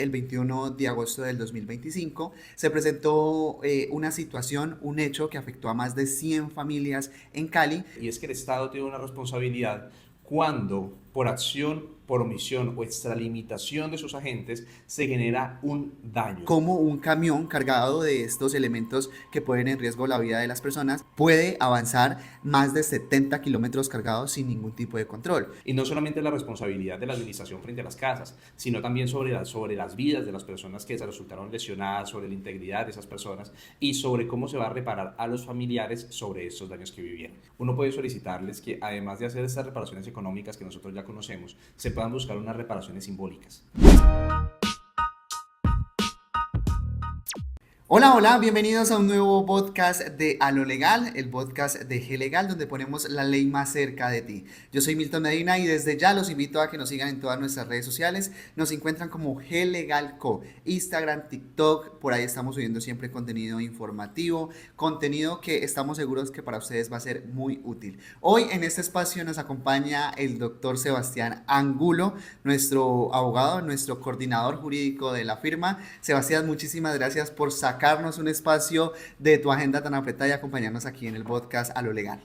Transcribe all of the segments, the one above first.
El 21 de agosto del 2025 se presentó una situación, un hecho que afectó a más de 100 familias en Cali. Y es que el Estado tiene una responsabilidad cuando por acción, por omisión o extralimitación de sus agentes se genera un daño. Como un camión cargado de estos elementos que ponen en riesgo la vida de las personas puede avanzar más de 70 kilómetros cargados sin ningún tipo de control. Y no solamente la responsabilidad de la administración frente a las casas, sino también sobre las vidas de las personas que se resultaron lesionadas, sobre la integridad de esas personas y sobre cómo se va a reparar a los familiares sobre estos daños que vivieron. Uno puede solicitarles que, además de hacer estas reparaciones económicas que nosotros ya conocemos, se puedan buscar unas reparaciones simbólicas. Hola, hola, bienvenidos a un nuevo podcast de A lo Legal, el podcast de G Legal, donde ponemos la ley más cerca de ti. Yo soy Milton Medina y desde ya los invito a que nos sigan en todas nuestras redes sociales. Nos encuentran como G Legal Co, Instagram, TikTok, por ahí estamos subiendo siempre contenido informativo, contenido que estamos seguros que para ustedes va a ser muy útil. Hoy en este espacio nos acompaña el doctor Sebastián Angulo, nuestro abogado, nuestro coordinador jurídico de la firma. Sebastián, muchísimas gracias por sacarnos un espacio de tu agenda tan apretada y acompañarnos aquí en el podcast A lo Legal.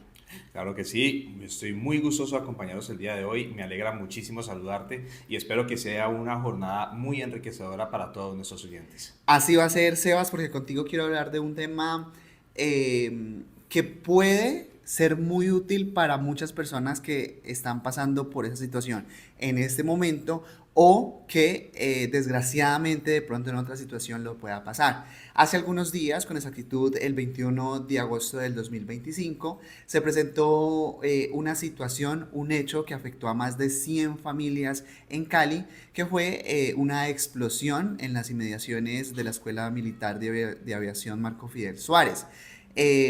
Claro que sí, estoy muy gustoso de acompañaros el día de hoy, me alegra muchísimo saludarte y espero que sea una jornada muy enriquecedora para todos nuestros oyentes. Así va a ser, Sebas, porque contigo quiero hablar de un tema que puede ser muy útil para muchas personas que están pasando por esa situación en este momento o que desgraciadamente de pronto en otra situación lo pueda pasar. Hace algunos días, con exactitud el 21 de agosto del 2025, se presentó una situación, un hecho que afectó a más de 100 familias en Cali, que fue una explosión en las inmediaciones de la Escuela Militar de Aviación Marco Fidel Suárez.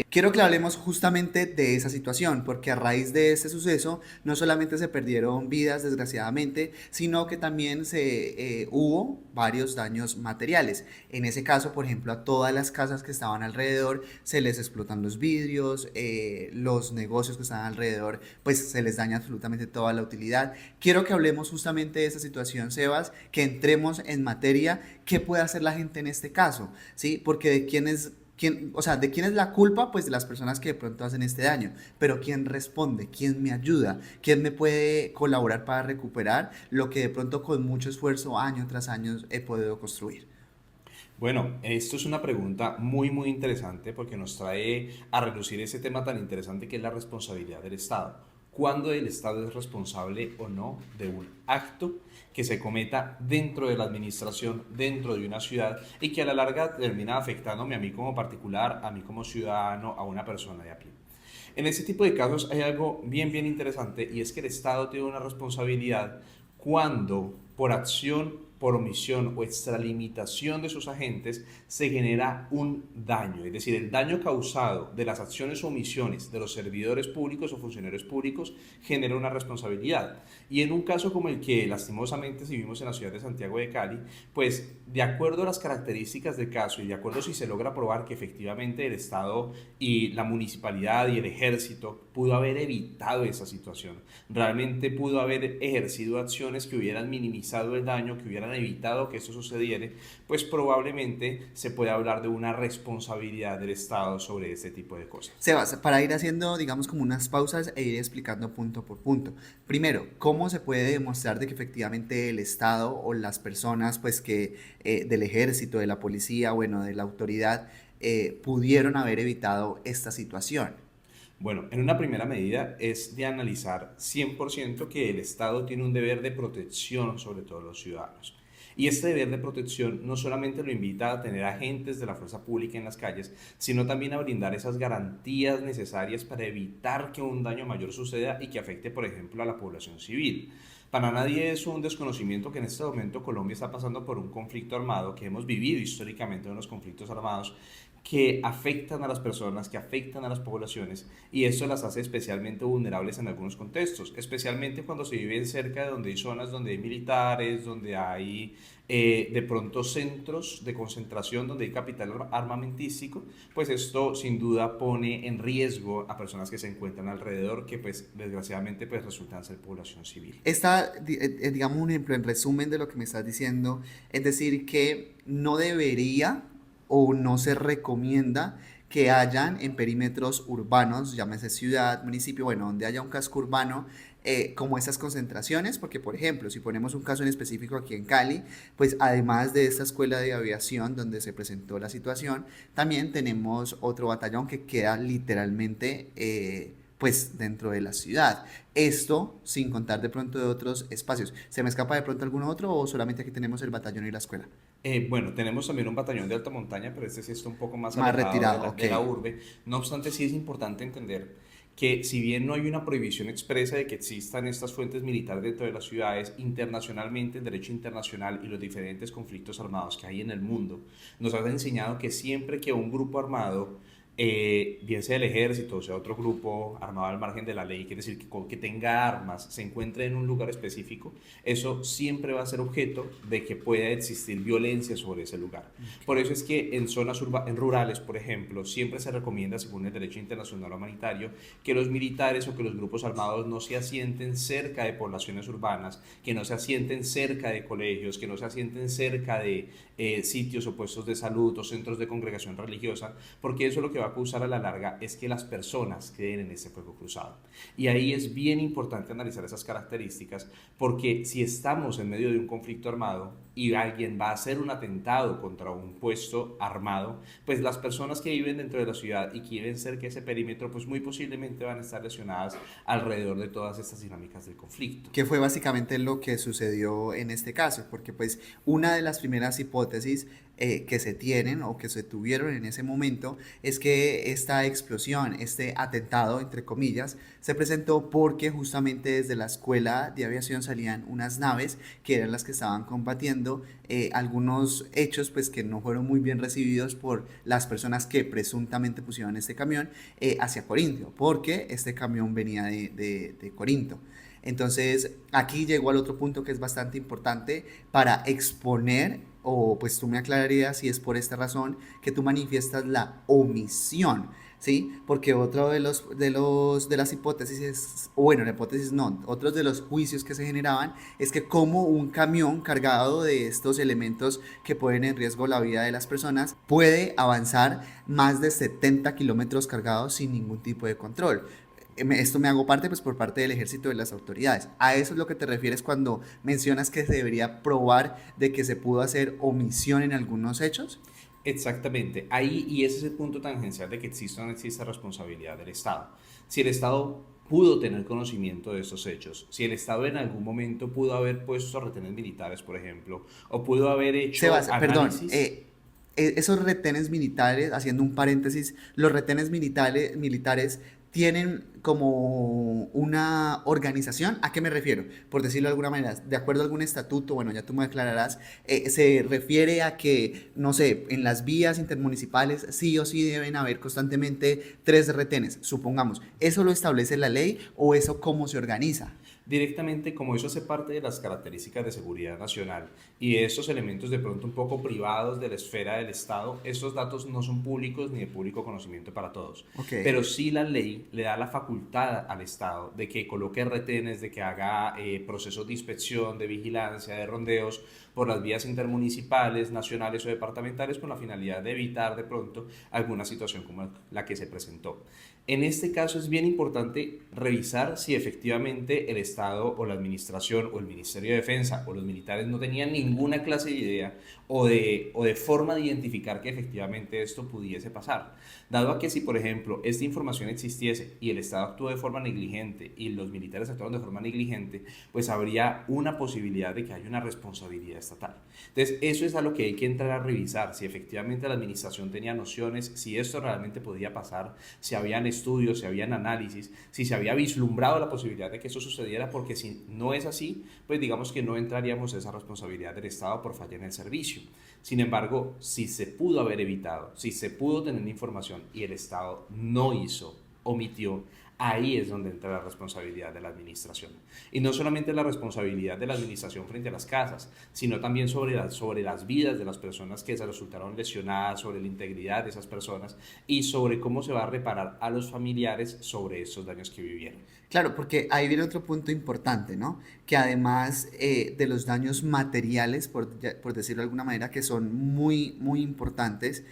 Quiero que hablemos justamente de esa situación, porque a raíz de este suceso no solamente se perdieron vidas desgraciadamente, sino que también hubo varios daños materiales. En ese caso, por ejemplo, a todas las casas que estaban alrededor se les explotan los vidrios, los negocios que estaban alrededor, pues se les daña absolutamente toda la utilidad. Quiero que hablemos justamente de esa situación, Sebas, que entremos en materia, qué puede hacer la gente en este caso, ¿sí? Porque de ¿de quién es la culpa? Pues de las personas que de pronto hacen este daño. Pero ¿quién responde? ¿Quién me ayuda? ¿Quién me puede colaborar para recuperar lo que de pronto con mucho esfuerzo, año tras año, he podido construir? Bueno, esto es una pregunta muy muy interesante porque nos trae a relucir ese tema tan interesante que es la responsabilidad del Estado. ¿Cuándo el Estado es responsable o no de un acto que se cometa dentro de la administración, dentro de una ciudad y que a la larga termina afectándome a mí como particular, a mí como ciudadano, a una persona de a pie? En ese tipo de casos hay algo bien interesante y es que el Estado tiene una responsabilidad cuando por acción, por omisión o extralimitación de sus agentes se genera un daño, es decir, el daño causado de las acciones o omisiones de los servidores públicos o funcionarios públicos genera una responsabilidad. Y en un caso como el que lastimosamente vivimos en la ciudad de Santiago de Cali, pues de acuerdo a las características del caso y de acuerdo si se logra probar que efectivamente el Estado y la municipalidad y el ejército pudo haber evitado esa situación, realmente pudo haber ejercido acciones que hubieran minimizado el daño, que hubieran evitado que eso sucediera, pues probablemente se puede hablar de una responsabilidad del Estado sobre este tipo de cosas. Sebas, para ir haciendo, digamos, como unas pausas e ir explicando punto por punto. Primero, ¿cómo se puede demostrar de que efectivamente el Estado o las personas, pues, del ejército, de la policía, bueno, de la autoridad, pudieron haber evitado esta situación? Bueno, en una primera medida es de analizar 100% que el Estado tiene un deber de protección sobre todos los ciudadanos. Y este deber de protección no solamente lo invita a tener agentes de la fuerza pública en las calles, sino también a brindar esas garantías necesarias para evitar que un daño mayor suceda y que afecte, por ejemplo, a la población civil. Para nadie es un desconocimiento que en este momento Colombia está pasando por un conflicto armado, que hemos vivido históricamente unos conflictos armados que afectan a las personas, que afectan a las poblaciones y esto las hace especialmente vulnerables en algunos contextos, especialmente cuando se viven cerca de donde hay zonas donde hay militares, donde hay de pronto centros de concentración donde hay capital armamentístico, pues esto sin duda pone en riesgo a personas que se encuentran alrededor, que pues desgraciadamente pues resultan ser población civil. Digamos, un ejemplo en resumen de lo que me estás diciendo, es decir, que no debería o no se recomienda que hayan en perímetros urbanos, llámese ciudad, municipio, bueno, donde haya un casco urbano, como esas concentraciones, porque por ejemplo, si ponemos un caso en específico aquí en Cali, pues además de esta escuela de aviación donde se presentó la situación, también tenemos otro batallón que queda literalmente pues dentro de la ciudad. Esto sin contar de pronto de otros espacios. ¿Se me escapa de pronto alguno otro o solamente aquí tenemos el batallón y la escuela? Bueno, tenemos también un batallón de alta montaña, pero este sí está un poco más Más alejado retirado, ok. de la urbe. No obstante, sí es importante entender que si bien no hay una prohibición expresa de que existan estas fuentes militares dentro de las ciudades, internacionalmente el derecho internacional y los diferentes conflictos armados que hay en el mundo nos han enseñado que siempre que un grupo armado, bien sea el ejército o sea otro grupo armado al margen de la ley, quiere decir que tenga armas, se encuentre en un lugar específico, eso siempre va a ser objeto de que pueda existir violencia sobre ese lugar. Por eso es que en zonas en rurales, por ejemplo, siempre se recomienda, según el derecho internacional humanitario, que los militares o que los grupos armados no se asienten cerca de poblaciones urbanas, que no se asienten cerca de colegios, que no se asienten cerca de sitios o puestos de salud o centros de congregación religiosa, porque eso lo que va a causar a la larga es que las personas queden en ese fuego cruzado. Y ahí es bien importante analizar esas características, porque si estamos en medio de un conflicto armado y alguien va a hacer un atentado contra un puesto armado, pues las personas que viven dentro de la ciudad y quieren cerca de ese perímetro, pues muy posiblemente van a estar lesionadas alrededor de todas estas dinámicas del conflicto. Que fue básicamente lo que sucedió en este caso, porque pues una de las primeras hipótesis que se tienen o que se tuvieron en ese momento es que esta explosión, este atentado, entre comillas, se presentó porque justamente desde la escuela de aviación salían unas naves que eran las que estaban combatiendo algunos hechos pues que no fueron muy bien recibidos por las personas que presuntamente pusieron este camión hacia Corintio, porque este camión venía de Corinto. Entonces, aquí llegó al otro punto que es bastante importante para exponer, o pues tú me aclararías si es por esta razón que tú manifiestas la omisión, ¿sí? Porque otro de las hipótesis es, o bueno, la hipótesis no, otros de los juicios que se generaban es que como un camión cargado de estos elementos que ponen en riesgo la vida de las personas puede avanzar más de 70 kilómetros cargados sin ningún tipo de control. Esto me hago parte pues por parte del ejército de las autoridades. ¿A eso es lo que te refieres cuando mencionas que se debería probar de que se pudo hacer omisión en algunos hechos? Exactamente, ahí y ese es el punto tangencial de que existe o no existe responsabilidad del Estado. Si el Estado pudo tener conocimiento de estos hechos, si el Estado en algún momento pudo haber puesto retenes militares, por ejemplo, o pudo haber hecho Sebas, perdón, análisis. esos retenes militares, haciendo un paréntesis, los retenes militares tienen como una organización. ¿A qué me refiero? Por decirlo de alguna manera, de acuerdo a algún estatuto, bueno, ya tú me aclararás, se refiere a que, no sé, en las vías intermunicipales sí o sí deben haber constantemente 3 retenes, supongamos. ¿Eso lo establece la ley o eso cómo se organiza? Directamente, como eso hace parte de las características de seguridad nacional y de estos elementos de pronto un poco privados de la esfera del Estado, estos datos no son públicos ni de público conocimiento para todos. Ok. Pero sí la ley le da la facultad al Estado de que coloque retenes, de que haga procesos de inspección, de vigilancia, de rondeos por las vías intermunicipales, nacionales o departamentales con la finalidad de evitar de pronto alguna situación como la que se presentó. En este caso es bien importante revisar si efectivamente el Estado o la Administración o el Ministerio de Defensa o los militares no tenían ninguna clase de idea o de forma de identificar que efectivamente esto pudiese pasar. Dado a que si, por ejemplo, esta información existiese y el Estado actuó de forma negligente y los militares actuaron de forma negligente, pues habría una posibilidad de que haya una responsabilidad estatal. Entonces, eso es a lo que hay que entrar a revisar, si efectivamente la Administración tenía nociones, si esto realmente podía pasar, si habían estudios, si habían análisis, si se había vislumbrado la posibilidad de que eso sucediera, porque si no es así, pues digamos que no entraríamos a esa responsabilidad del Estado por falla en el servicio. Sin embargo, si se pudo haber evitado, si se pudo tener información y el Estado no hizo, omitió, Ahí es donde entra la responsabilidad de la administración. Y no solamente la responsabilidad de la administración frente a las casas, sino también sobre las vidas de las personas que se resultaron lesionadas, sobre la integridad de esas personas y sobre cómo se va a reparar a los familiares sobre esos daños que vivieron. Claro, porque ahí viene otro punto importante, ¿no? Que además de los daños materiales, por decirlo de alguna manera, que son muy, muy importantes,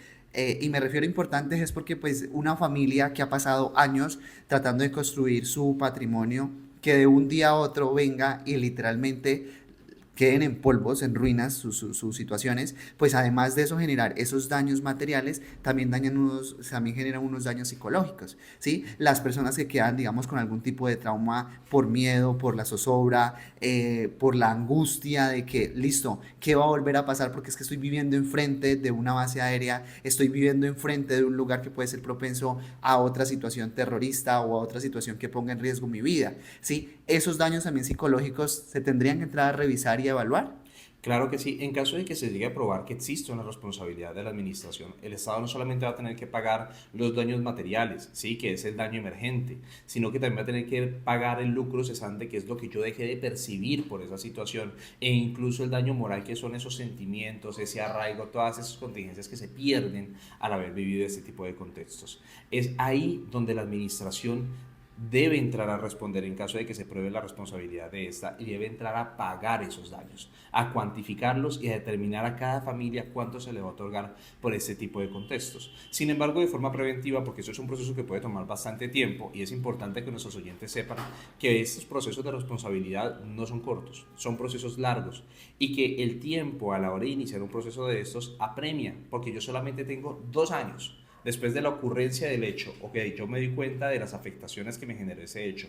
y me refiero a importantes es porque pues una familia que ha pasado años tratando de construir su patrimonio, que de un día a otro venga y literalmente queden en polvos, en ruinas sus situaciones, pues además de eso generar esos daños materiales, también generan unos daños psicológicos, ¿sí? Las personas que quedan, digamos, con algún tipo de trauma por miedo, por la zozobra, por la angustia de que, listo, ¿qué va a volver a pasar? Porque es que estoy viviendo enfrente de una base aérea, estoy viviendo enfrente de un lugar que puede ser propenso a otra situación terrorista o a otra situación que ponga en riesgo mi vida, ¿sí? Esos daños también psicológicos se tendrían que entrar a revisar y evaluar. Claro que sí, en caso de que se llegue a probar que existe una responsabilidad de la administración, el Estado no solamente va a tener que pagar los daños materiales, sí, que es el daño emergente, sino que también va a tener que pagar el lucro cesante, que es lo que yo dejé de percibir por esa situación, e incluso el daño moral, que son esos sentimientos, ese arraigo, todas esas contingencias que se pierden al haber vivido este tipo de contextos. Es ahí donde la administración debe entrar a responder en caso de que se pruebe la responsabilidad de esta y debe entrar a pagar esos daños, a cuantificarlos y a determinar a cada familia cuánto se le va a otorgar por este tipo de contextos. Sin embargo, de forma preventiva, porque eso es un proceso que puede tomar bastante tiempo y es importante que nuestros oyentes sepan que estos procesos de responsabilidad no son cortos, son procesos largos y que el tiempo a la hora de iniciar un proceso de estos apremia, porque yo solamente tengo 2 años después de la ocurrencia del hecho, ok, yo me di cuenta de las afectaciones que me generó ese hecho,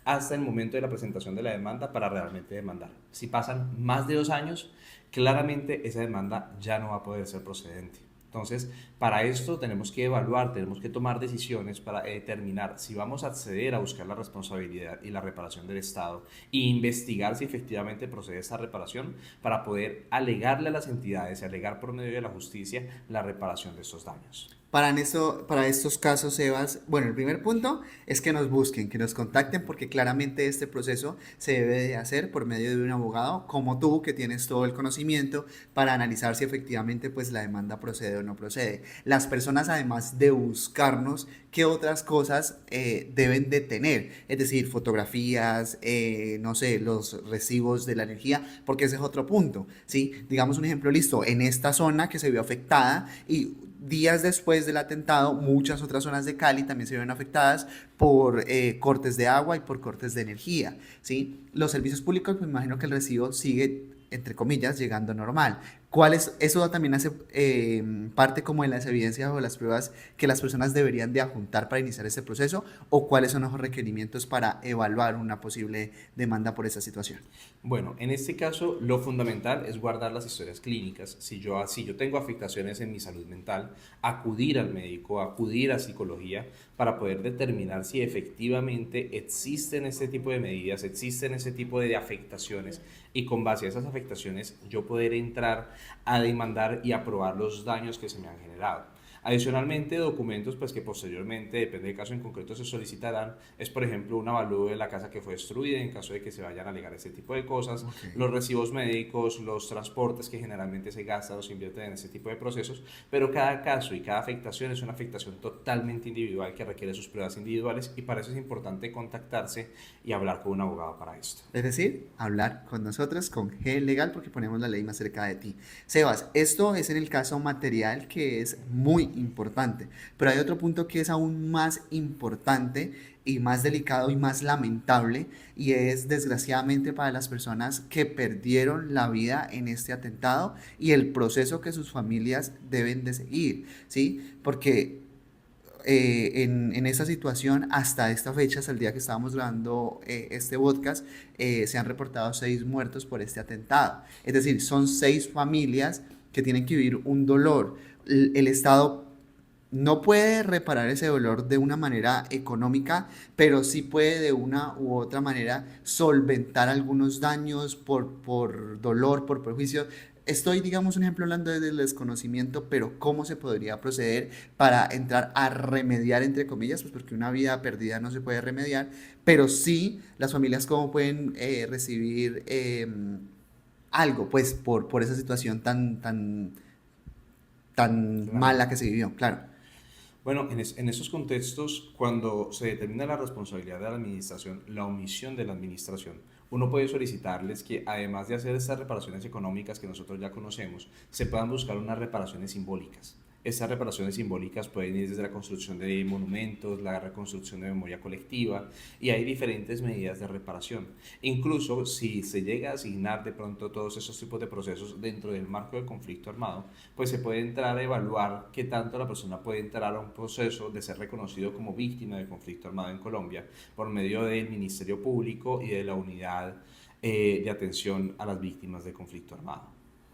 hasta el momento de la presentación de la demanda para realmente demandar. Si pasan más de 2 años, claramente esa demanda ya no va a poder ser procedente. Entonces, para esto tenemos que evaluar, tenemos que tomar decisiones para determinar si vamos a acceder a buscar la responsabilidad y la reparación del Estado e investigar si efectivamente procede esta reparación para poder alegarle a las entidades y alegar por medio de la justicia la reparación de estos daños. Para estos casos, Sebas, bueno, el primer punto es que nos busquen, que nos contacten, porque claramente este proceso se debe de hacer por medio de un abogado como tú, que tienes todo el conocimiento para analizar si efectivamente pues la demanda procede o no procede. Las personas, además de buscarnos, ¿qué otras cosas deben de tener? Es decir, fotografías, no sé, los recibos de la energía, porque ese es otro punto, ¿sí? Digamos un ejemplo, listo, en esta zona que se vio afectada y días después del atentado, muchas otras zonas de Cali también se ven afectadas por cortes de agua y por cortes de energía, ¿sí? Los servicios públicos, me imagino que el recibo sigue, entre comillas, llegando normal. Eso también hace parte como de las evidencias o las pruebas que las personas deberían de adjuntar para iniciar este proceso o cuáles son los requerimientos para evaluar una posible demanda por esa situación. Bueno, en este caso lo fundamental es guardar las historias clínicas. Si yo tengo afectaciones en mi salud mental, acudir al médico, acudir a psicología para poder determinar si efectivamente existen este tipo de medidas, existen este tipo de afectaciones y con base a esas afectaciones yo poder entrar a demandar y aprobar los daños que se me han generado. Adicionalmente, documentos pues, que posteriormente, depende del caso en concreto, se solicitarán, es por ejemplo un avalúo de la casa que fue destruida en caso de que se vayan a alegar este tipo de cosas, Ok. los recibos médicos, los transportes que generalmente se gastan o se invierten en este tipo de procesos, pero cada caso y cada afectación es una afectación totalmente individual que requiere sus pruebas individuales y para eso es importante contactarse y hablar con un abogado para esto. Es decir, hablar con nosotros, con G Legal, porque ponemos la ley más cerca de ti. Sebas, esto es en el caso material que es muy importante, pero hay otro punto que es aún más importante y más delicado y más lamentable, y es desgraciadamente para las personas que perdieron la vida en este atentado y el proceso que sus familias deben de seguir, ¿sí? Porque en esta situación, hasta esta fecha, hasta el día que estábamos grabando este podcast, se han reportado 6 muertos por este atentado. Es decir, son 6 familias que tienen que vivir un dolor. El Estado no puede reparar ese dolor de una manera económica, pero sí puede de una u otra manera solventar algunos daños por dolor, por perjuicio. estoy, digamos, un ejemplo hablando desde el desconocimiento, pero ¿cómo se podría proceder para entrar a remediar, entre comillas? Pues porque una vida perdida no se puede remediar, pero sí las familias cómo pueden recibir algo, pues, por esa situación tan Claro. mala que se vivió, claro. Bueno, en esos contextos, cuando se determina la responsabilidad de la administración, la omisión de la administración, uno puede solicitarles que, además de hacer estas reparaciones económicas que nosotros ya conocemos, se puedan buscar unas reparaciones simbólicas. Estas reparaciones simbólicas pueden ir desde la construcción de monumentos, la reconstrucción de memoria colectiva, y hay diferentes medidas de reparación. Incluso si se llega a asignar de pronto todos esos tipos de procesos dentro del marco del conflicto armado, pues se puede entrar a evaluar qué tanto la persona puede entrar a un proceso de ser reconocido como víctima del conflicto armado en Colombia por medio del Ministerio Público y de la Unidad de Atención a las Víctimas de Conflicto Armado.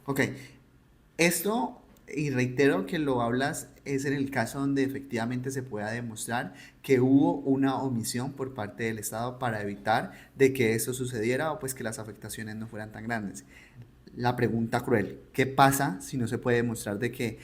Ok, esto, y reitero que lo hablas, es en el caso donde efectivamente se pueda demostrar que hubo una omisión por parte del Estado para evitar de que eso sucediera o pues que las afectaciones no fueran tan grandes. La pregunta cruel, ¿qué pasa si no se puede demostrar de que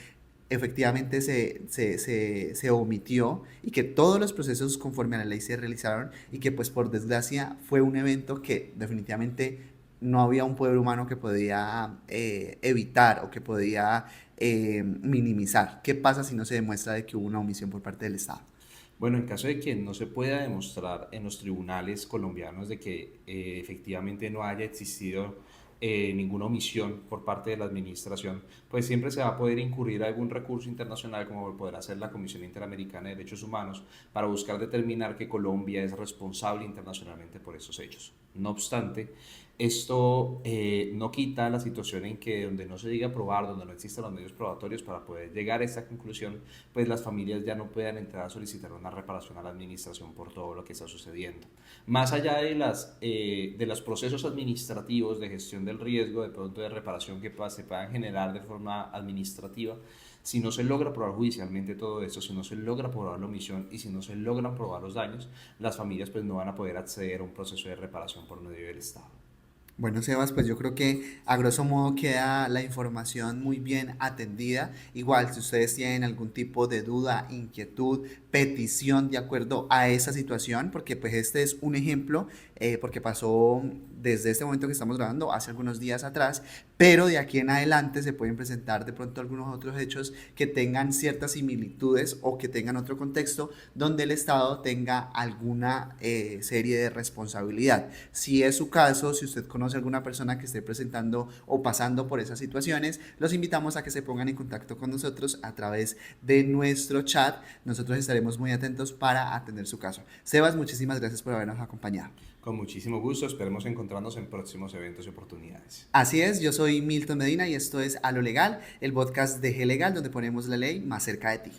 efectivamente se omitió y que todos los procesos conforme a la ley se realizaron y que pues por desgracia fue un evento que definitivamente no había un poder humano que podía evitar o que podía minimizar? ¿Qué pasa si no se demuestra de que hubo una omisión por parte del Estado? Bueno, en caso de que no se pueda demostrar en los tribunales colombianos de que efectivamente no haya existido ninguna omisión por parte de la administración, pues siempre se va a poder incurrir a algún recurso internacional como podrá ser la Comisión Interamericana de Derechos Humanos para buscar determinar que Colombia es responsable internacionalmente por esos hechos. No obstante, esto no quita la situación en que donde no se diga probar, donde no existan los medios probatorios para poder llegar a esta conclusión, pues las familias ya no puedan entrar a solicitar una reparación a la administración por todo lo que está sucediendo. Más allá de los procesos administrativos de gestión del riesgo, de pronto de reparación que se puedan generar de forma administrativa, si no se logra probar judicialmente todo esto, si no se logra probar la omisión y si no se logran probar los daños, las familias pues no van a poder acceder a un proceso de reparación por medio del Estado. Bueno, Sebas, pues yo creo que a grosso modo queda la información muy bien atendida. Igual, si ustedes tienen algún tipo de duda, inquietud, petición de acuerdo a esa situación, porque pues este es un ejemplo, porque pasó desde este momento que estamos grabando hace algunos días atrás, pero de aquí en adelante se pueden presentar de pronto algunos otros hechos que tengan ciertas similitudes o que tengan otro contexto donde el Estado tenga alguna serie de responsabilidad. Si es su caso, si usted conoce alguna persona que esté presentando o pasando por esas situaciones, los invitamos a que se pongan en contacto con nosotros a través de nuestro chat. Nosotros estaremos muy atentos para atender su caso. Sebas, muchísimas gracias por habernos acompañado. Con muchísimo gusto, esperemos encontrarnos en próximos eventos y oportunidades. Así es, yo soy Milton Medina y esto es A lo Legal, el podcast de G Legal, donde ponemos la ley más cerca de ti.